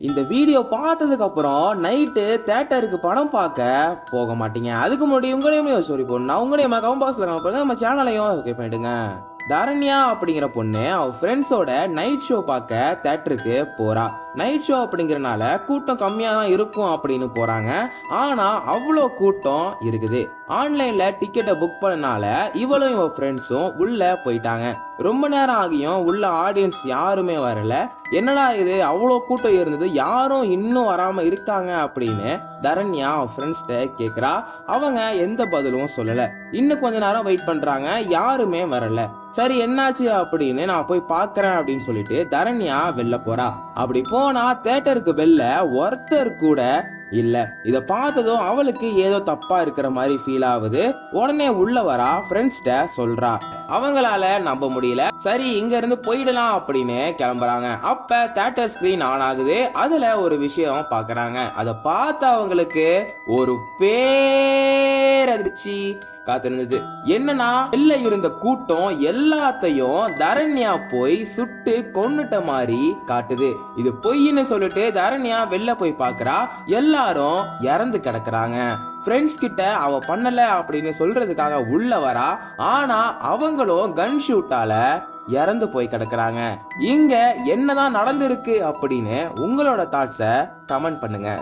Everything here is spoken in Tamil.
இந்த வீடியோ பார்த்ததுக்கு அப்புறம் நைட்டு தியேட்டருக்கு படம் பார்க்க போக மாட்டீங்க. அதுக்கு முன்னாடி உங்களையுமே ஒரு ஸ்டோரி போடணும். நான் உங்களையும் கமெண்ட் பாக்ஸ்ல கமெண்ட் பண்ணுங்க. நம்ம சேனலையும் ஓகே பண்ணிடுங்க. தரண்யா அப்படிங்கிற பொண்ணு அவ ஃப்ரெண்ட்ஸோட நைட் ஷோ பார்க்க தியேட்டருக்கு போறா. நைட் ஷோ அப்படிங்கறனால கூட்டம் கம்மியா தான் இருக்கும் அப்படின்னு போறாங்க. ஆனா அவ்வளோ கூட்டம் இருக்குது. ஆன்லைன்ல டிக்கெட்டை புக் பண்ணனால இவளும் இவ ஃப்ரெண்ட்ஸும் உள்ள போயிட்டாங்க. ரொம்ப நேரம் ஆகியும் உள்ள ஆடியன்ஸ் யாருமே வரல. என்னடா இது அவ்வளோ கூட்டம் இருந்தது, யாரும் இன்னும் வராம இருக்காங்க அப்படின்னு தரண்யா அவன் ஃப்ரெண்ட்ஸ்ட கேக்குறா. அவங்க எந்த பதிலும் சொல்லல. இன்னும் கொஞ்ச நேரம் வெயிட் பண்றாங்க, யாருமே வரல. சரி என்னாச்சு அப்படின்னு நான் போய் பாக்குறேன் அப்படின்னு சொல்லிட்டு தரண்யா வெளில போறா. அப்படி போனா தியேட்டருக்கு வெளில ஒருத்தர் கூட இல்ல. இத பார்த்ததும் அவளுக்கு ஏதோ தப்பா இருக்கிற மாதிரி ஃபீல் ஆகுது. உடனே உள்ள வரா, ஃப்ரெண்ட்ஸ்ட சொல்றா. அவங்களால நம்ப முடியல. சரி இங்க இருந்து போயிடலாம் அப்படின்னு கிளம்புறாங்க. அப்ப தியேட்டர் ஸ்கிரீன் ஆன் ஆகுது. அதுல ஒரு விஷயம் பாக்குறாங்க. அத பார்த்து அவங்களுக்கு ஒரு பேரதிர்ச்சி காத்திருந்தது. என்னன்னா வெளில இருந்த கூட்டம் எல்லாத்தையும் தரண்யா போய் சுட்டு கொன்னுட்ட மாதிரி காட்டுது. இது பொய்ன்னு சொல்லிட்டு தரண்யா வெளில போய் பாக்குறா. எல்லாரும் இறந்து கிடக்குறாங்க. ஃப்ரெண்ட்ஸ் கிட்ட அவ பண்ணல அப்படின்னு சொல்றதுக்காக உள்ள வரா. ஆனா அவங்களும் கன் ஷூட்டால இறந்து போய் கிடக்குறாங்க. இங்க என்னதான் நடந்திருக்கு அப்படின்னு உங்களோட தாட்ஸை கமெண்ட் பண்ணுங்க.